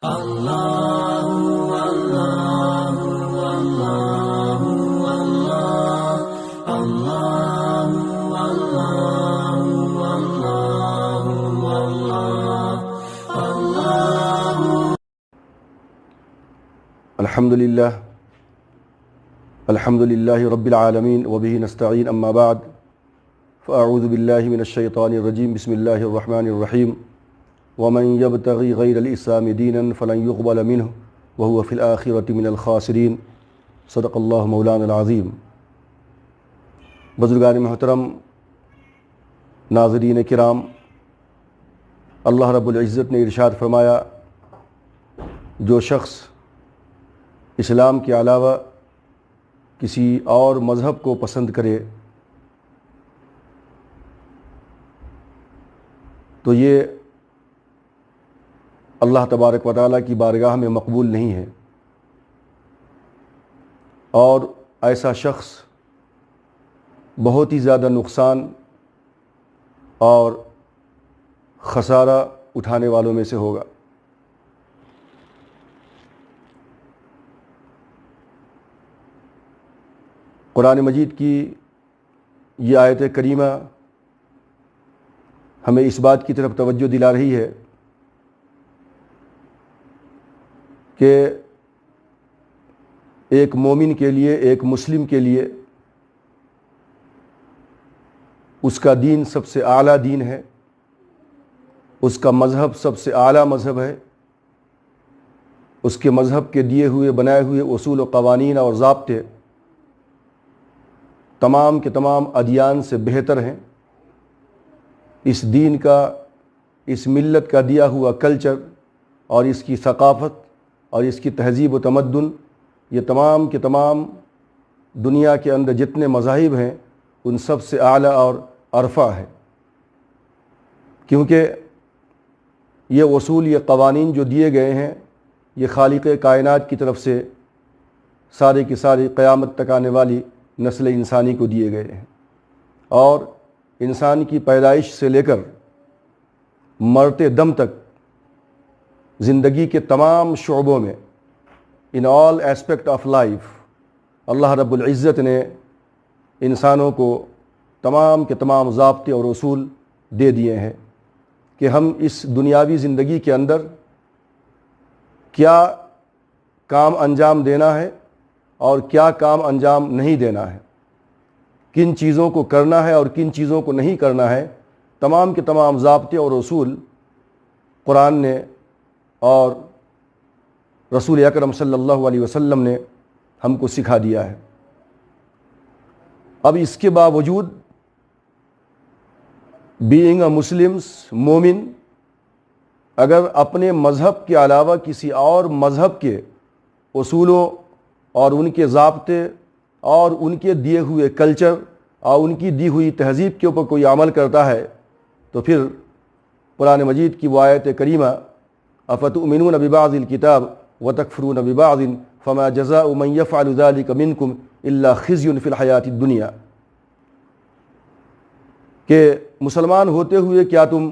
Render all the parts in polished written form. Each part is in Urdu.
الحمد للہ رب العالمین وبہ نستعین اما بعد فاعوذ باللہ من الشیطان الرجیم بسم اللہ الرحمن الرحیم ومن یبتغی غیر الاسلام دینا فلن یقبل منہ وهو فی الآخرۃ من الخاسرین صدق اللہ مولانا العظیم۔ بزرگان محترم، ناظرین کرام، اللہ رب العزت نے ارشاد فرمایا، جو شخص اسلام کے علاوہ کسی اور مذہب کو پسند کرے تو یہ اللہ تبارک و تعالیٰ کی بارگاہ میں مقبول نہیں ہے، اور ایسا شخص بہت ہی زیادہ نقصان اور خسارہ اٹھانے والوں میں سے ہوگا۔ قرآن مجید کی یہ آیت کریمہ ہمیں اس بات کی طرف توجہ دلا رہی ہے کہ ایک مومن کے لیے، ایک مسلم کے لیے اس کا دین سب سے اعلیٰ دین ہے، اس کا مذہب سب سے اعلیٰ مذہب ہے، اس کے مذہب کے دیے ہوئے بنائے ہوئے اصول و قوانین اور ضابطے تمام کے تمام ادیان سے بہتر ہیں۔ اس دین کا، اس ملت کا دیا ہوا کلچر اور اس کی ثقافت اور اس کی تہذیب و تمدن، یہ تمام کے تمام دنیا کے اندر جتنے مذاہب ہیں ان سب سے اعلیٰ اور ارفع ہے، کیونکہ یہ اصول، یہ قوانین جو دیے گئے ہیں یہ خالق کائنات کی طرف سے سارے کی ساری قیامت تک آنے والی نسل انسانی کو دیے گئے ہیں، اور انسان کی پیدائش سے لے کر مرتے دم تک زندگی کے تمام شعبوں میں، ان آل ایسپیکٹ آف لائف، اللہ رب العزت نے انسانوں کو تمام کے تمام ضابطے اور اصول دے دیے ہیں کہ ہم اس دنیاوی زندگی کے اندر کیا کام انجام دینا ہے اور کیا کام انجام نہیں دینا ہے، کن چیزوں کو کرنا ہے اور کن چیزوں کو نہیں کرنا ہے، تمام کے تمام ضابطے اور اصول قرآن نے اور رسول اکرم صلی اللہ علیہ وسلم نے ہم کو سکھا دیا ہے۔ اب اس کے باوجود بینگ اے مسلمس، مومن اگر اپنے مذہب کے علاوہ کسی اور مذہب کے اصولوں اور ان کے ضابطے اور ان کے دیے ہوئے کلچر اور ان کی دی ہوئی تہذیب کے اوپر کوئی عمل کرتا ہے تو پھر قرآن مجید کی وہ آیت کریمہ افتؤمنون ببعض الکتاب وتکفرون ببعض فما جزاء من یفعل ذلک منکم الا خزی فی الحیاۃ الدنیا، کہ مسلمان ہوتے ہوئے کیا تم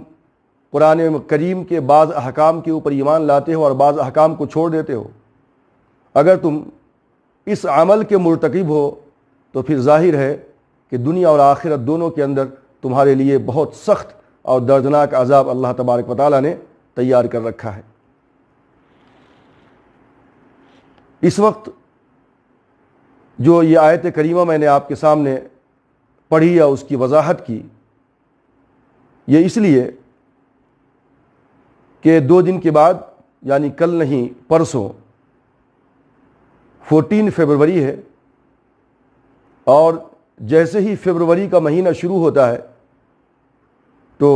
قرآن کریم کے بعض احکام کے اوپر ایمان لاتے ہو اور بعض احکام کو چھوڑ دیتے ہو؟ اگر تم اس عمل کے مرتکب ہو تو پھر ظاہر ہے کہ دنیا اور آخرت دونوں کے اندر تمہارے لیے بہت سخت اور دردناک عذاب اللہ تبارک و تعالیٰ نے تیار کر رکھا ہے۔ اس وقت جو یہ آیت کریمہ میں نے آپ کے سامنے پڑھی یا اس کی وضاحت کی، یہ اس لیے کہ 2 دن کے بعد، یعنی کل نہیں پرسوں 14 فروری ہے، اور جیسے ہی فروری کا مہینہ شروع ہوتا ہے تو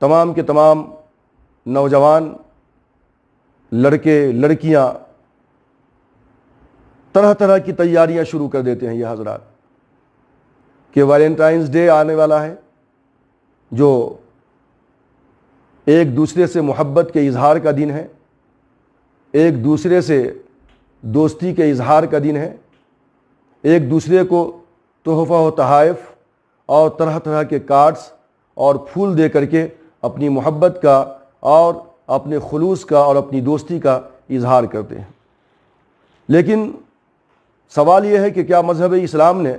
تمام کے تمام نوجوان لڑکے لڑکیاں طرح طرح کی تیاریاں شروع کر دیتے ہیں یہ حضرات، کہ ویلنٹائنس ڈے آنے والا ہے، جو ایک دوسرے سے محبت کے اظہار کا دن ہے، ایک دوسرے سے دوستی کے اظہار کا دن ہے، ایک دوسرے کو تحفہ و تحائف اور طرح طرح کے کارڈز اور پھول دے کر کے اپنی محبت کا اور اپنے خلوص کا اور اپنی دوستی کا اظہار کرتے ہیں۔ لیکن سوال یہ ہے کہ کیا مذہب اسلام نے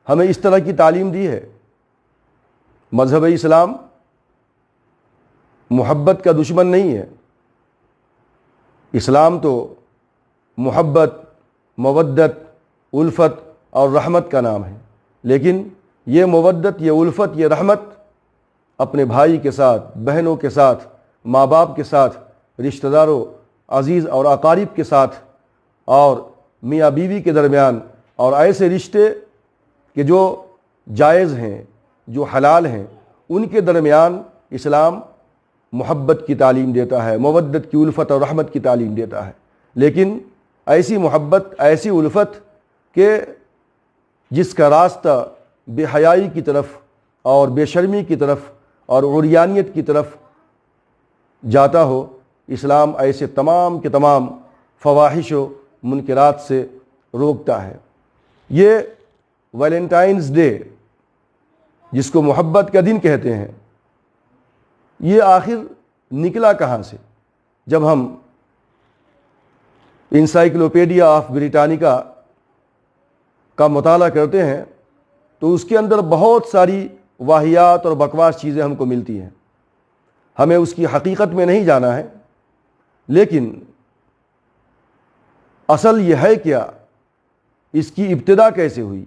ہمیں اس طرح کی تعلیم دی ہے؟ مذہب اسلام محبت کا دشمن نہیں ہے۔ اسلام تو محبت، مودت، الفت اور رحمت کا نام ہے، لیکن یہ مودت، یہ الفت، یہ رحمت اپنے بھائی کے ساتھ، بہنوں کے ساتھ، ماں باپ کے ساتھ، رشتہ داروں، عزیز اور اقارب کے ساتھ، اور میاں بیوی کے درمیان، اور ایسے رشتے کہ جو جائز ہیں، جو حلال ہیں، ان کے درمیان اسلام محبت کی تعلیم دیتا ہے، مودت کی، الفت اور رحمت کی تعلیم دیتا ہے۔ لیکن ایسی محبت، ایسی الفت کہ جس کا راستہ بے حیائی کی طرف اور بے شرمی کی طرف اور عریانیت کی طرف جاتا ہو، اسلام ایسے تمام کے تمام فواحش و منکرات سے روکتا ہے۔ یہ ویلنٹائنز ڈے، جس کو محبت کا دن کہتے ہیں، یہ آخر نکلا کہاں سے؟ جب ہم انسائکلوپیڈیا آف بریٹانیکا کا مطالعہ کرتے ہیں تو اس کے اندر بہت ساری واہیات اور بکواس چیزیں ہم کو ملتی ہیں۔ ہمیں اس کی حقیقت میں نہیں جانا ہے، لیکن اصل یہ ہے کیا، اس کی ابتدا کیسے ہوئی؟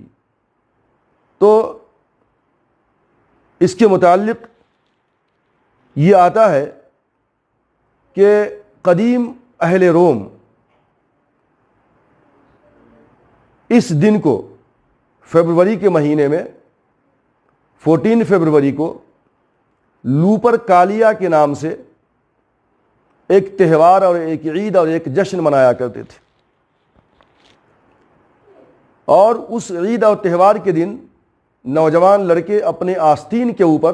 تو اس کے متعلق یہ آتا ہے کہ قدیم اہل روم اس دن کو فیبروری کے مہینے میں 14 فیبروری کو لوپر کالیا کے نام سے ایک تہوار اور ایک عید اور ایک جشن منایا کرتے تھے، اور اس عید اور تہوار کے دن نوجوان لڑکے اپنے آستین کے اوپر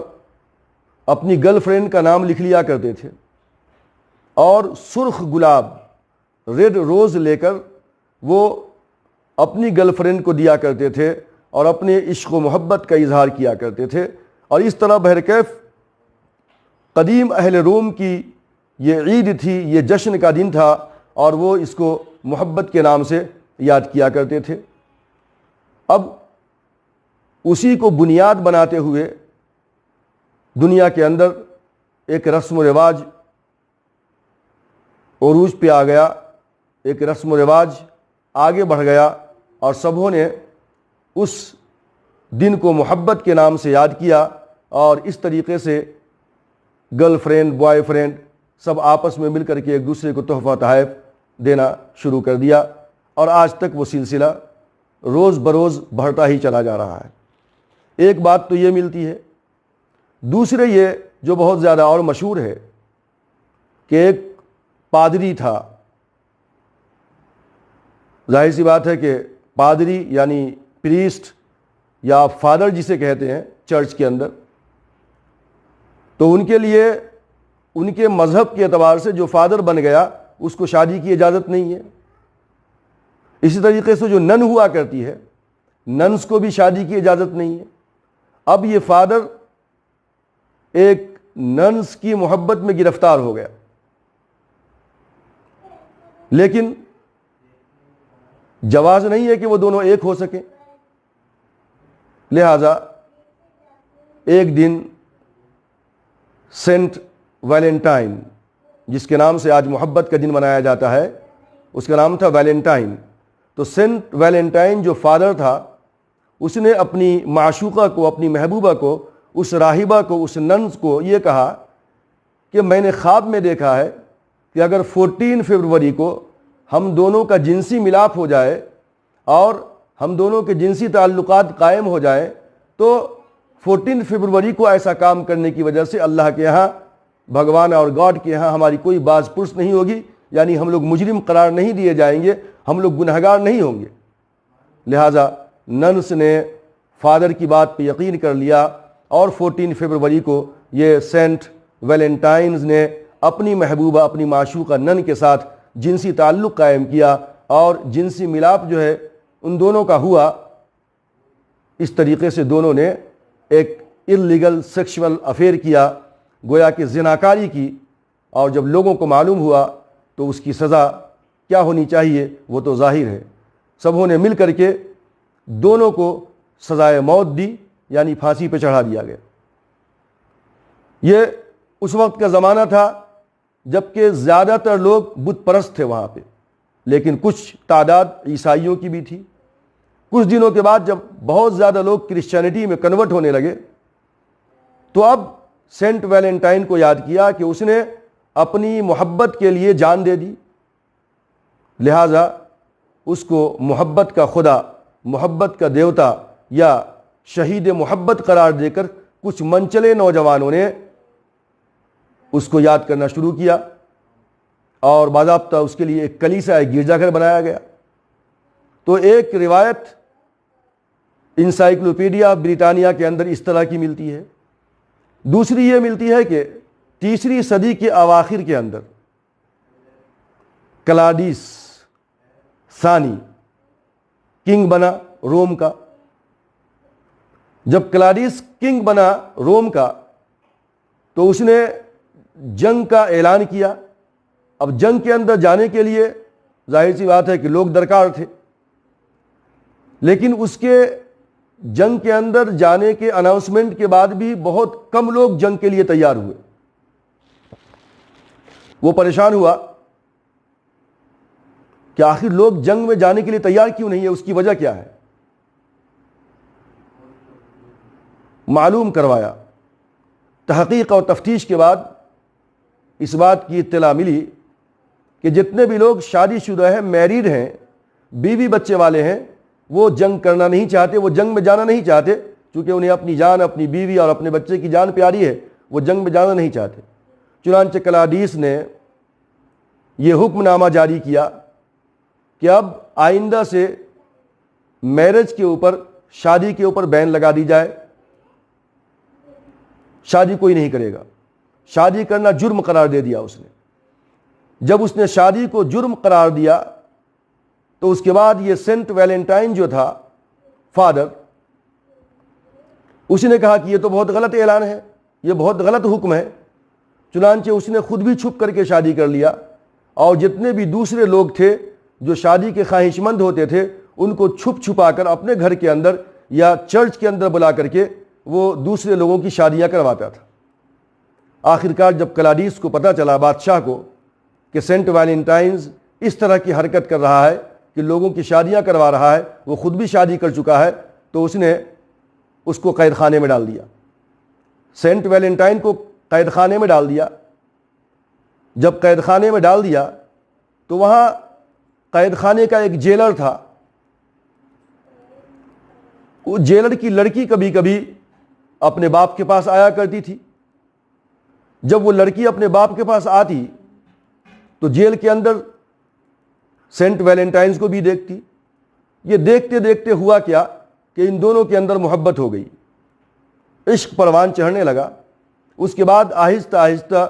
اپنی گرل فرینڈ کا نام لکھ لیا کرتے تھے، اور سرخ گلاب، ریڈ روز لے کر وہ اپنی گرل فرینڈ کو دیا کرتے تھے اور اپنے عشق و محبت کا اظہار کیا کرتے تھے۔ اور اس طرح بہرکیف قدیم اہل روم کی یہ عید تھی، یہ جشن کا دن تھا، اور وہ اس کو محبت کے نام سے یاد کیا کرتے تھے۔ اب اسی کو بنیاد بناتے ہوئے دنیا کے اندر ایک رسم و رواج عروج پہ آ گیا، ایک رسم و رواج آگے بڑھ گیا، اور سبوں نے اس دن کو محبت کے نام سے یاد کیا، اور اس طریقے سے گرل فرینڈ، بوائے فرینڈ سب آپس میں مل کر کے ایک دوسرے کو تحفہ تحائف دینا شروع کر دیا، اور آج تک وہ سلسلہ روز بروز بڑھتا ہی چلا جا رہا ہے۔ ایک بات تو یہ ملتی ہے۔ دوسرے یہ جو بہت زیادہ اور مشہور ہے کہ ایک پادری تھا، ظاہر سی بات ہے کہ پادری یعنی پریسٹ یا فادر جسے کہتے ہیں چرچ کے اندر، تو ان کے لیے ان کے مذہب کے اعتبار سے جو فادر بن گیا اس کو شادی کی اجازت نہیں ہے۔ اسی طریقے سے جو نن ہوا کرتی ہے، ننس کو بھی شادی کی اجازت نہیں ہے۔ اب یہ فادر ایک ننس کی محبت میں گرفتار ہو گیا، لیکن جواز نہیں ہے کہ وہ دونوں ایک ہو سکیں، لہذا ایک دن سینٹ ویلنٹائن، جس کے نام سے آج محبت کا دن منایا جاتا ہے، اس کا نام تھا ویلنٹائن۔ تو سینٹ ویلنٹائن جو فادر تھا، اس نے اپنی معشوقہ کو، اپنی محبوبہ کو، اس راہبہ کو، اس ننس کو یہ کہا کہ میں نے خواب میں دیکھا ہے کہ اگر 14 فروری کو ہم دونوں کا جنسی ملاپ ہو جائے اور ہم دونوں کے جنسی تعلقات قائم ہو جائیں، تو 14 فروری کو ایسا کام کرنے کی وجہ سے اللہ کے ہاں، بھگوان اور گاڈ کے ہاں ہماری کوئی باز پرس نہیں ہوگی، یعنی ہم لوگ مجرم قرار نہیں دیے جائیں گے، ہم لوگ گنہگار نہیں ہوں گے۔ لہٰذا ننس نے فادر کی بات پہ یقین کر لیا، اور 14 فروری کو یہ سینٹ ویلنٹائنز نے اپنی محبوبہ، اپنی معشوقہ نن کے ساتھ جنسی تعلق قائم کیا، اور جنسی ملاپ جو ہے ان دونوں کا ہوا۔ اس طریقے سے دونوں نے ایک اللیگل سیکشول افیئر کیا، گویا کہ زناکاری کی، اور جب لوگوں کو معلوم ہوا تو اس کی سزا کیا ہونی چاہیے وہ تو ظاہر ہے۔ سبوں نے مل کر کے دونوں کو سزائے موت دی، یعنی پھانسی پہ چڑھا دیا گیا۔ یہ اس وقت کا زمانہ تھا جبکہ زیادہ تر لوگ بت پرست تھے وہاں پہ، لیکن کچھ تعداد عیسائیوں کی بھی تھی۔ کچھ دنوں کے بعد جب بہت زیادہ لوگ کرسچینٹی میں کنورٹ ہونے لگے تو اب سینٹ ویلنٹائن کو یاد کیا کہ اس نے اپنی محبت کے لیے جان دے دی، لہٰذا اس کو محبت کا خدا، محبت کا دیوتا یا شہید محبت قرار دے کر کچھ منچلے نوجوانوں نے اس کو یاد کرنا شروع کیا، اور باضابطہ اس کے لیے ایک کلیسا، ایک گرجا گھر بنایا گیا۔ تو ایک روایت انسائکلوپیڈیا بریٹانیہ کے اندر اس طرح کی ملتی ہے۔ دوسری یہ ملتی ہے کہ 3 صدی کے اواخر کے اندر کلاڈیس ثانی کنگ بنا روم کا۔ جب کلاڈیس کنگ بنا روم کا تو اس نے جنگ کا اعلان کیا۔ اب جنگ کے اندر جانے کے لیے ظاہر سی بات ہے کہ لوگ درکار تھے، لیکن اس کے جنگ کے اندر جانے کے اناؤنسمنٹ کے بعد بھی بہت کم لوگ جنگ کے لیے تیار ہوئے۔ وہ پریشان ہوا کہ آخر لوگ جنگ میں جانے کے لیے تیار کیوں نہیں ہے، اس کی وجہ کیا ہے؟ معلوم کروایا۔ تحقیق اور تفتیش کے بعد اس بات کی اطلاع ملی کہ جتنے بھی لوگ شادی شدہ ہیں، میریڈ ہیں، بیوی بچے والے ہیں، وہ جنگ کرنا نہیں چاہتے، وہ جنگ میں جانا نہیں چاہتے، چونکہ انہیں اپنی جان، اپنی بیوی اور اپنے بچے کی جان پیاری ہے، وہ جنگ میں جانا نہیں چاہتے۔ چنانچہ کلاڈیس نے یہ حکم نامہ جاری کیا کہ اب آئندہ سے میرج کے اوپر، شادی کے اوپر بین لگا دی جائے، شادی کوئی نہیں کرے گا۔ شادی کرنا جرم قرار دے دیا اس نے۔ جب اس نے شادی کو جرم قرار دیا تو اس کے بعد یہ سینٹ ویلنٹائن جو تھا فادر، اس نے کہا کہ یہ تو بہت غلط اعلان ہے، یہ بہت غلط حکم ہے۔ چنانچہ اس نے خود بھی چھپ کر کے شادی کر لیا، اور جتنے بھی دوسرے لوگ تھے جو شادی کے خواہش مند ہوتے تھے ان کو چھپ چھپا کر اپنے گھر کے اندر یا چرچ کے اندر بلا کر کے وہ دوسرے لوگوں کی شادیاں کرواتا تھا۔ آخرکار جب کلاڈیس کو پتہ چلا، بادشاہ کو، کہ سینٹ ویلنٹائنز اس طرح کی حرکت کر رہا ہے کہ لوگوں کی شادیاں کروا رہا ہے، وہ خود بھی شادی کر چکا ہے، تو اس نے اس کو قید خانے میں ڈال دیا۔ سینٹ ویلنٹائن کو قید خانے میں ڈال دیا۔ جب قید خانے میں ڈال دیا تو وہاں قید خانے کا ایک جیلر تھا۔ وہ جیلر کی لڑکی کبھی کبھی اپنے باپ کے پاس آیا کرتی تھی۔ جب وہ لڑکی اپنے باپ کے پاس آتی تو جیل کے اندر سینٹ ویلنٹائنز کو بھی دیکھتی۔ یہ دیکھتے دیکھتے ہوا کیا کہ ان دونوں کے اندر محبت ہو گئی، عشق پروان چڑھنے لگا۔ اس کے بعد آہستہ آہستہ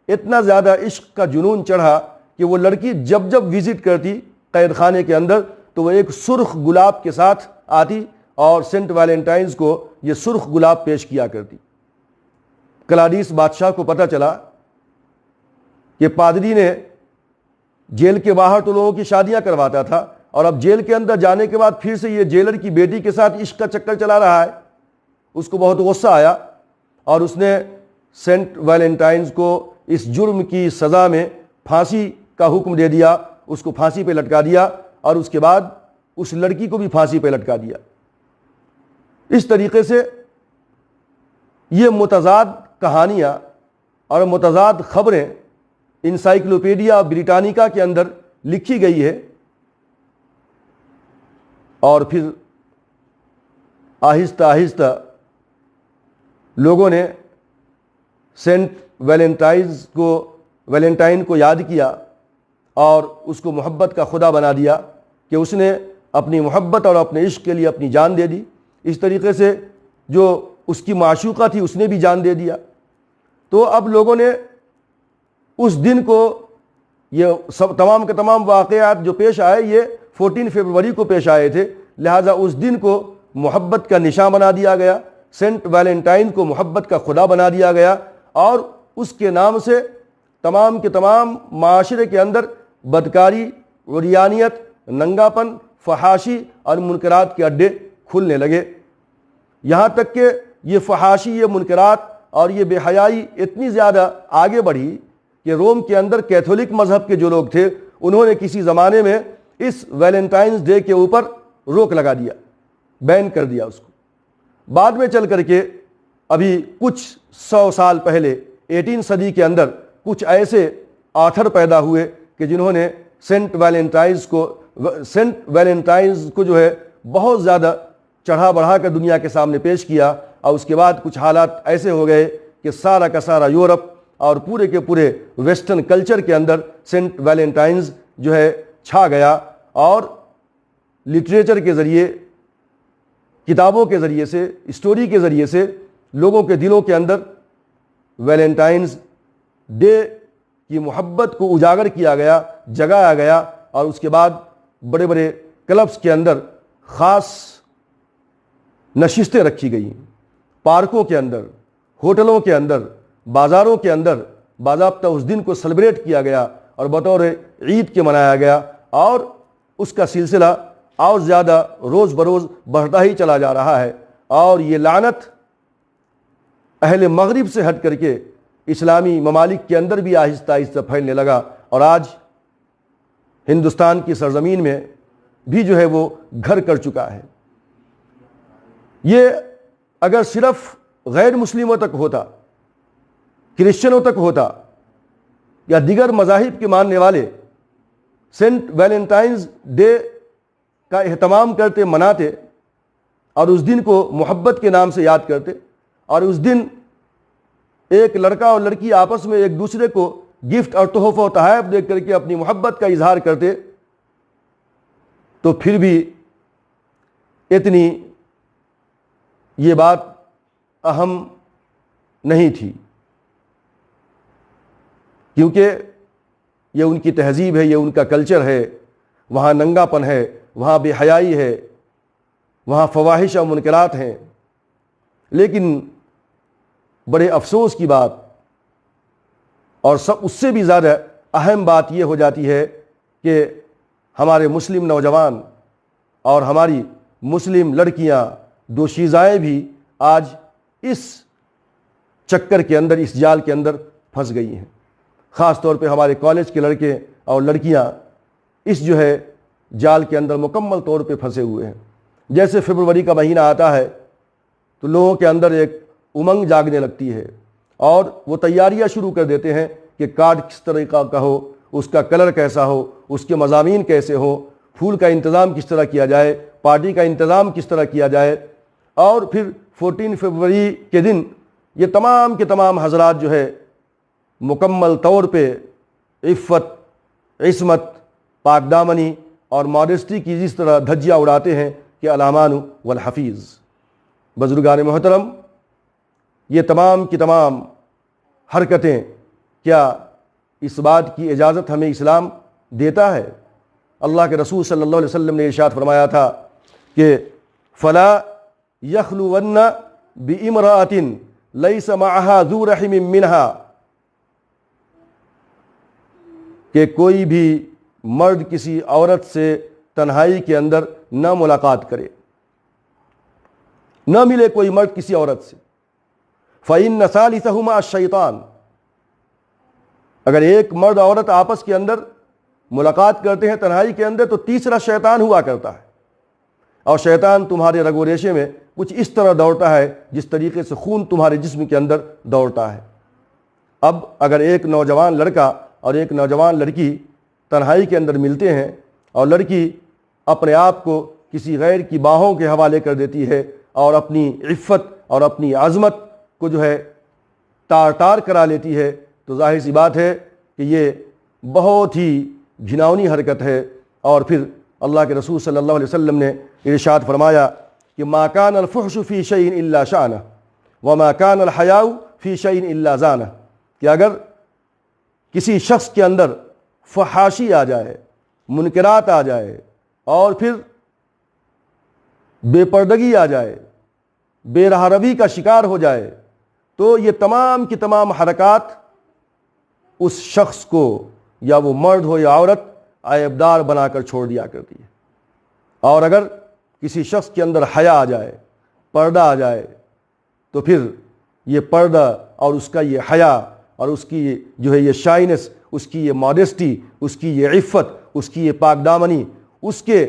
اتنا زیادہ عشق کا جنون چڑھا کہ وہ لڑکی جب جب وزٹ کرتی قید خانے کے اندر تو وہ ایک سرخ گلاب کے ساتھ آتی اور سینٹ ویلنٹائنز کو یہ سرخ گلاب پیش کیا کرتی۔ کلاڈیس بادشاہ کو پتہ چلا کہ پادری نے جیل کے باہر تو لوگوں کی شادیاں کرواتا تھا، اور اب جیل کے اندر جانے کے بعد پھر سے یہ جیلر کی بیٹی کے ساتھ عشق کا چکر چلا رہا ہے۔ اس کو بہت غصہ آیا اور اس نے سینٹ ویلنٹائنز کو اس جرم کی سزا میں پھانسی کا حکم دے دیا، اس کو پھانسی پہ لٹکا دیا، اور اس کے بعد اس لڑکی کو بھی پھانسی پہ لٹکا دیا۔ اس طریقے سے یہ متضاد کہانیاں اور متضاد خبریں انسائکلوپیڈیا بریٹانیکا کے اندر لکھی گئی ہے، اور پھر آہستہ آہستہ لوگوں نے سینٹ ویلنٹائن کو یاد کیا اور اس کو محبت کا خدا بنا دیا کہ اس نے اپنی محبت اور اپنے عشق کے لیے اپنی جان دے دی۔ اس طریقے سے جو اس کی معشوقہ تھی اس نے بھی جان دے دیا۔ تو اب لوگوں نے اس دن کو، یہ سب تمام کے تمام واقعات جو پیش آئے یہ 14 فروری کو پیش آئے تھے، لہٰذا اس دن کو محبت کا نشان بنا دیا گیا، سینٹ ویلنٹائن کو محبت کا خدا بنا دیا گیا، اور اس کے نام سے تمام کے تمام معاشرے کے اندر بدکاری، عریانیت، ننگاپن، فحاشی اور منکرات کے اڈے کھلنے لگے، یہاں تک کہ یہ فحاشی، یہ منکرات اور یہ بے حیائی اتنی زیادہ آگے بڑھی کہ روم کے اندر کیتھولک مذہب کے جو لوگ تھے انہوں نے کسی زمانے میں اس ویلنٹائنز ڈے کے اوپر روک لگا دیا، بین کر دیا اس کو۔ بعد میں چل کر کے ابھی کچھ 100 سال پہلے 18 صدی کے اندر کچھ ایسے آتھر پیدا ہوئے کہ جنہوں نے سینٹ ویلنٹائنز کو جو ہے بہت زیادہ چڑھا بڑھا کر دنیا کے سامنے پیش کیا، اور اس کے بعد کچھ حالات ایسے ہو گئے کہ سارا کا سارا یورپ اور پورے کے پورے ویسٹرن کلچر کے اندر سینٹ ویلنٹائنز جو ہے چھا گیا، اور لٹریچر کے ذریعے، کتابوں کے ذریعے سے، اسٹوری کے ذریعے سے لوگوں کے دلوں کے اندر ویلنٹائنز ڈے کی محبت کو اجاگر کیا گیا، جگایا گیا، اور اس کے بعد بڑے بڑے کلبس کے اندر خاص نشستیں رکھی گئیں، پارکوں کے اندر، ہوٹلوں کے اندر، بازاروں کے اندر باضابطہ اس دن کو سیلیبریٹ کیا گیا اور بطور عید کے منایا گیا، اور اس کا سلسلہ اور زیادہ روز بروز بڑھتا ہی چلا جا رہا ہے، اور یہ لعنت اہل مغرب سے ہٹ کر کے اسلامی ممالک کے اندر بھی آہستہ آہستہ پھیلنے لگا، اور آج ہندوستان کی سرزمین میں بھی جو ہے وہ گھر کر چکا ہے۔ یہ اگر صرف غیر مسلموں تک ہوتا، کرسچنوں تک ہوتا، یا دیگر مذاہب کے ماننے والے سینٹ ویلنٹائنز ڈے کا اہتمام کرتے، مناتے، اور اس دن کو محبت کے نام سے یاد کرتے، اور اس دن ایک لڑکا اور لڑکی آپس میں ایک دوسرے کو گفٹ اور تحفہ و تحائف دے کر کے اپنی محبت کا اظہار کرتے، تو پھر بھی اتنی یہ بات اہم نہیں تھی، کیونکہ یہ ان کی تہذیب ہے، یہ ان کا کلچر ہے، وہاں ننگا پن ہے، وہاں بے حیائی ہے، وہاں فواحش اور منکرات ہیں۔ لیکن بڑے افسوس کی بات، اور سب اس سے بھی زیادہ اہم بات یہ ہو جاتی ہے کہ ہمارے مسلم نوجوان اور ہماری مسلم لڑکیاں دوشیزائیں بھی آج اس چکر کے اندر، اس جال کے اندر پھنس گئی ہیں۔ خاص طور پہ ہمارے کالج کے لڑکے اور لڑکیاں اس جو ہے جال کے اندر مکمل طور پہ پھنسے ہوئے ہیں۔ جیسے فروری کا مہینہ آتا ہے تو لوگوں کے اندر ایک امنگ جاگنے لگتی ہے، اور وہ تیاریاں شروع کر دیتے ہیں کہ کارڈ کس طریقہ کا ہو، اس کا کلر کیسا ہو، اس کے مضامین کیسے ہوں، پھول کا انتظام کس طرح کیا جائے، پارٹی کا انتظام کس طرح کیا جائے، اور پھر 14 فروری کے دن یہ تمام کے تمام حضرات جو ہے مکمل طور پہ عفت، عصمت، پاک دامنی اور ماڈسٹی کی جس طرح دھجیاں اڑاتے ہیں کہ الامان والحفیظ۔ بزرگان محترم، یہ تمام کی تمام حرکتیں کیا اس بات کی اجازت ہمیں اسلام دیتا ہے؟ اللہ کے رسول صلی اللہ علیہ وسلم نے ارشاد فرمایا تھا کہ فلا یخلون بامرأۃ لیس معها ذو رحم منها، کہ کوئی بھی مرد کسی عورت سے تنہائی کے اندر نہ ملاقات کرے، نہ ملے کوئی مرد کسی عورت سے۔ فإن ثالثهما الشیطان، اگر ایک مرد عورت آپس کے اندر ملاقات کرتے ہیں تنہائی کے اندر تو تیسرا شیطان ہوا کرتا ہے، اور شیطان تمہارے رگ و ریشے میں کچھ اس طرح دوڑتا ہے جس طریقے سے خون تمہارے جسم کے اندر دوڑتا ہے۔ اب اگر ایک نوجوان لڑکا اور ایک نوجوان لڑکی تنہائی کے اندر ملتے ہیں، اور لڑکی اپنے آپ کو کسی غیر کی باہوں کے حوالے کر دیتی ہے اور اپنی عفت اور اپنی عظمت کو جو ہے تار تار کرا لیتی ہے، تو ظاہر سی بات ہے کہ یہ بہت ہی گھناؤنی حرکت ہے۔ اور پھر اللہ کے رسول صلی اللہ علیہ وسلم نے ارشاد فرمایا کہ ما کان الفحش فی شیء الا شانہ وما کان الحیاء فی شیء الا زانہ، کہ اگر کسی شخص کے اندر فحاشی آ جائے، منکرات آ جائے، اور پھر بے پردگی آ جائے، بے راہ روی کا شکار ہو جائے، تو یہ تمام کی تمام حرکات اس شخص کو یا وہ مرد ہو یا عورت عیبدار بنا کر چھوڑ دیا کرتی ہے. اور اگر کسی شخص کے اندر حیا آ جائے, پردہ آ جائے, تو پھر یہ پردہ اور اس کا یہ حیا اور اس کی جو ہے یہ شائنس, اس کی یہ ماڈسٹی, اس کی یہ عفت, اس کی یہ پاک دامنی, اس کے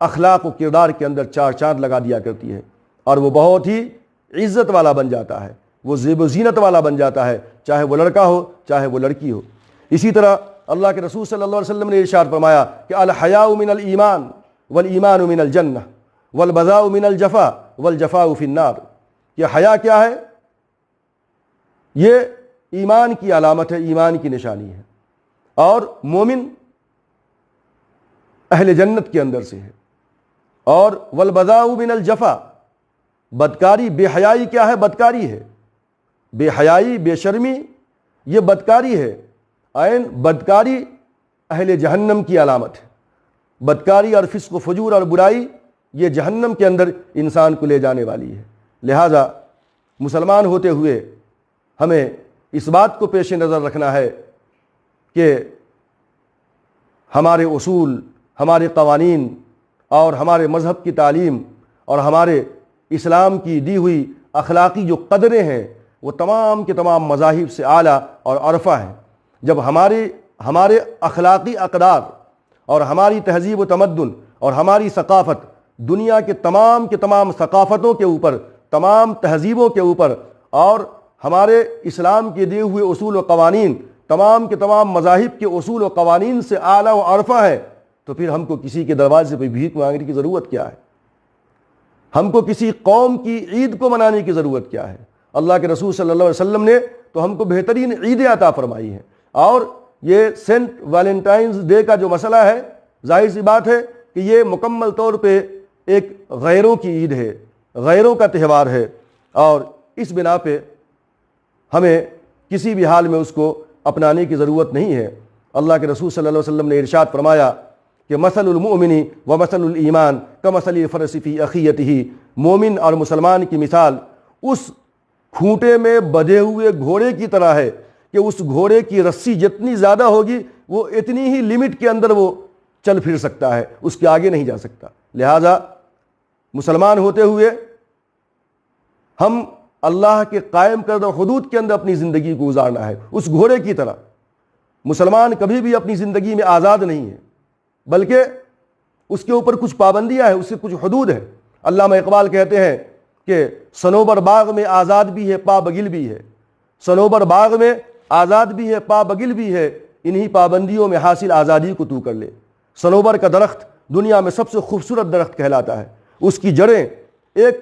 اخلاق و کردار کے اندر چار چاند لگا دیا کرتی ہے, اور وہ بہت ہی عزت والا بن جاتا ہے, وہ زیب و زینت والا بن جاتا ہے, چاہے وہ لڑکا ہو چاہے وہ لڑکی ہو. اسی طرح اللہ کے رسول صلی اللہ علیہ وسلم نے ارشاد فرمایا کہ الحیاء من الایمان والایمان من الجنہ والبذاء من الجفا والجفاء فی النار. یہ حیا کیا ہے؟ یہ ایمان کی علامت ہے, ایمان کی نشانی ہے, اور مومن اہل جنت کے اندر سے ہے. اور والبذاء من الجفا, بدکاری, بے حیائی کیا ہے؟ بدکاری ہے. بے حیائی, بے شرمی, یہ بدکاری ہے. عین بدکاری اہل جہنم کی علامت ہے. بدکاری اور فسق و فجور اور برائی یہ جہنم کے اندر انسان کو لے جانے والی ہے. لہذا مسلمان ہوتے ہوئے ہمیں اس بات کو پیش نظر رکھنا ہے کہ ہمارے اصول, ہمارے قوانین اور ہمارے مذہب کی تعلیم اور ہمارے اسلام کی دی ہوئی اخلاقی جو قدریں ہیں وہ تمام کے تمام مذاہب سے اعلیٰ اور عرفہ ہیں. جب ہمارے اخلاقی اقدار اور ہماری تہذیب و تمدن اور ہماری ثقافت دنیا کے تمام ثقافتوں کے اوپر, تمام تہذیبوں کے اوپر, اور ہمارے اسلام کے دیے ہوئے اصول و قوانین تمام کے تمام مذاہب کے اصول و قوانین سے اعلیٰ و عرفہ ہے, تو پھر ہم کو کسی کے دروازے پہ بھیک مانگنے کی ضرورت کیا ہے؟ ہم کو کسی قوم کی عید کو منانے کی ضرورت کیا ہے؟ اللہ کے رسول صلی اللہ علیہ وسلم نے تو ہم کو بہترین عیدیں عطا فرمائی ہیں. اور یہ سینٹ ویلنٹائنز ڈے کا جو مسئلہ ہے, ظاہر سی بات ہے کہ یہ مکمل طور پہ ایک غیروں کی عید ہے, غیروں کا تہوار ہے, اور اس بنا پہ ہمیں کسی بھی حال میں اس کو اپنانے کی ضرورت نہیں ہے. اللہ کے رسول صلی اللہ علیہ وسلم نے ارشاد فرمایا کہ مثل المؤمن و مثل الایمان کمثل الفرس فی اخیتہ, مومن اور مسلمان کی مثال اس کھوٹے میں بدھے ہوئے گھوڑے کی طرح ہے کہ اس گھوڑے کی رسی جتنی زیادہ ہوگی وہ اتنی ہی لمٹ کے اندر وہ چل پھر سکتا ہے, اس کے آگے نہیں جا سکتا. لہذا مسلمان ہوتے ہوئے ہم اللہ کے قائم کردہ حدود کے اندر اپنی زندگی کو گزارنا ہے, اس گھوڑے کی طرح. مسلمان کبھی بھی اپنی زندگی میں آزاد نہیں ہے, بلکہ اس کے اوپر کچھ پابندیاں ہیں, اس سے کچھ حدود ہیں. علامہ اقبال کہتے ہیں کہ صنوبر باغ میں آزاد بھی ہے پا بگل بھی ہے, صنوبر باغ میں آزاد بھی ہے پا بگل بھی ہے, انہی پابندیوں میں حاصل آزادی کو تو کر لے. صنوبر کا درخت دنیا میں سب سے خوبصورت درخت کہلاتا ہے. اس کی جڑیں ایک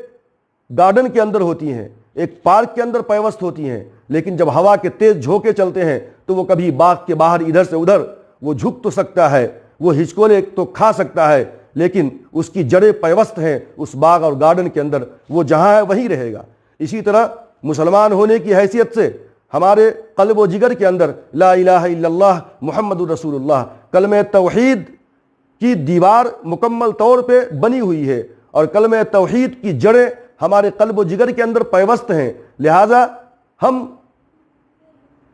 گارڈن کے اندر ہوتی ہیں, ایک پارک کے اندر پیوست ہوتی ہیں, لیکن جب ہوا کے تیز جھونکے چلتے ہیں تو وہ کبھی باغ کے باہر ادھر سے ادھر وہ جھک تو سکتا ہے, وہ ہچکولے تو کھا سکتا ہے, لیکن اس کی جڑیں پیوست ہیں اس باغ اور گارڈن کے اندر, وہ جہاں ہے وہیں رہے گا. اسی طرح مسلمان ہونے کی حیثیت سے ہمارے قلب و جگر کے اندر لا الہ الا اللہ محمد رسول اللہ کلمہ توحید کی دیوار مکمل طور پہ بنی ہوئی ہے, اور کلمہ توحید کی جڑیں ہمارے قلب و جگر کے اندر پیوست ہیں. لہذا ہم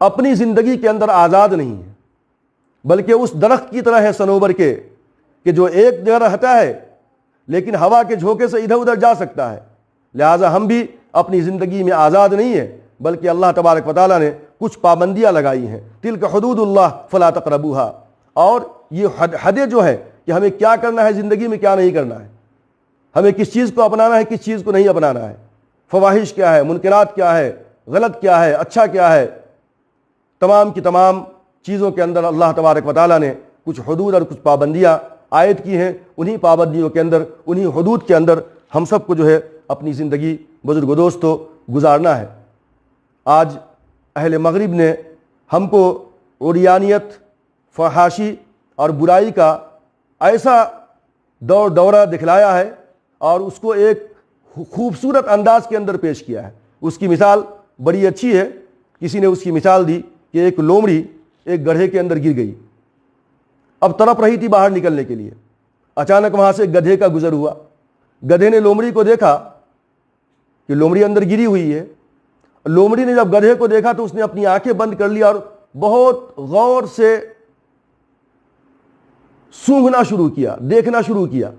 اپنی زندگی کے اندر آزاد نہیں ہیں, بلکہ اس درخت کی طرح ہے صنوبر کے کہ جو ایک جگہ رہتا ہے لیکن ہوا کے جھونکے سے ادھر ادھر جا سکتا ہے. لہذا ہم بھی اپنی زندگی میں آزاد نہیں ہیں, بلکہ اللہ تبارک و تعالیٰ نے کچھ پابندیاں لگائی ہیں. تلک حدود اللہ فلا تقربوها, اور یہ حدیں جو ہے کہ ہمیں کیا کرنا ہے زندگی میں, کیا نہیں کرنا ہے, ہمیں کس چیز کو اپنانا ہے, کس چیز کو نہیں اپنانا ہے, فواحش کیا ہے, منکرات کیا ہے, غلط کیا ہے, اچھا کیا ہے. تمام کی تمام چیزوں کے اندر اللہ تبارک و تعالیٰ نے کچھ حدود اور کچھ پابندیاں عائد کی ہیں. انہی پابندیوں کے اندر, انہی حدود کے اندر ہم سب کو جو ہے اپنی زندگی بزرگ و دوستو گزارنا ہے. آج اہل مغرب نے ہم کو عریانیت, فحاشی اور برائی کا ایسا دورہ دکھلایا ہے اور اس کو ایک خوبصورت انداز کے اندر پیش کیا ہے. اس کی مثال بڑی اچھی ہے. کسی نے اس کی مثال دی کہ ایک لومڑی ایک گڑھے کے اندر گر گئی, اب تڑپ رہی تھی باہر نکلنے کے لیے. اچانک وہاں سے گدھے کا گزر ہوا. گدھے نے لومڑی کو دیکھا کہ لومڑی اندر گری ہوئی ہے. لومڑی نے جب گدھے کو دیکھا تو اس نے اپنی آنکھیں بند کر لی اور بہت غور سے سونگھنا شروع کیا، دیکھنا شروع کیا.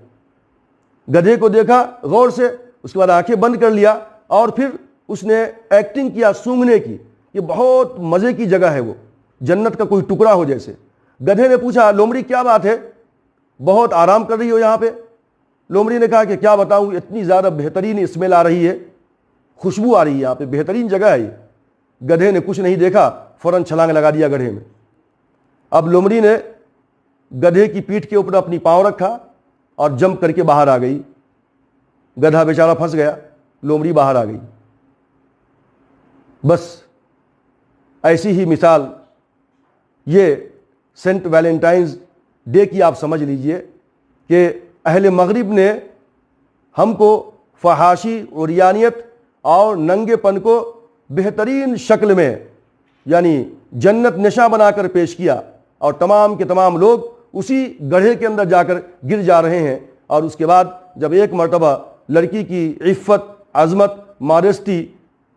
گدھے کو دیکھا غور سے، اس کے بعد آنکھیں بند کر لیا اور پھر اس نے ایکٹنگ کیا سونگھنے کی. یہ بہت مزے کی جگہ ہے، وہ جنت کا کوئی ٹکڑا ہو جیسے. گدھے نے پوچھا لومڑی کیا بات ہے، بہت آرام کر رہی ہو یہاں پہ؟ لومڑی نے کہا کہ کیا بتاؤں، اتنی زیادہ بہترین اسمیل آ رہی ہے، خوشبو آ رہی ہے یہاں پہ، بہترین جگہ ہے یہ. گدھے نے کچھ نہیں دیکھا، فوراً چھلانگ لگا دیا گڑھے میں. اب لومڑی نے گدھے کی پیٹھ کے اوپر اپنی پاؤں رکھا اور جمپ کر کے باہر آ گئی. گدھا بیچارہ پھنس گیا، لومڑی باہر آ گئی. بس ایسی ہی مثال یہ سینٹ ویلنٹائنز ڈے کی آپ سمجھ لیجئے کہ اہل مغرب نے ہم کو فحاشی، عریانیت اور ننگے پن کو بہترین شکل میں یعنی جنت نشاں بنا کر پیش کیا، اور تمام کے تمام لوگ اسی گڑھے کے اندر جا کر گر جا رہے ہیں. اور اس کے بعد جب ایک مرتبہ لڑکی کی عفت، عظمت، ماڈسٹی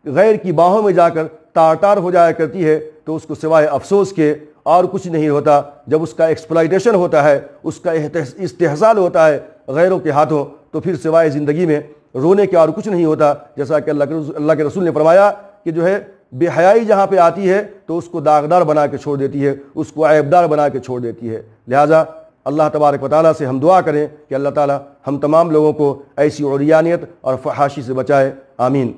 غیر کی باہوں میں جا کر تار تار ہو جایا کرتی ہے تو اس کو سوائے افسوس کے اور کچھ نہیں ہوتا. جب اس کا ایکسپلائٹیشن ہوتا ہے، اس کا استحصال ہوتا ہے غیروں کے ہاتھوں، تو پھر سوائے زندگی میں رونے کے اور کچھ نہیں ہوتا. جیسا کہ اللہ کے رسول نے فرمایا کہ جو ہے بے حیائی جہاں پہ آتی ہے تو اس کو داغدار بنا کے چھوڑ دیتی ہے، اس کو عیبدار بنا کے چھوڑ دیتی ہے. لہٰذا اللہ تبارک و تعالیٰ سے ہم دعا کریں کہ اللہ تعالیٰ ہم تمام لوگوں کو ایسی عریانیت اور فحاشی سے بچائے. آمین.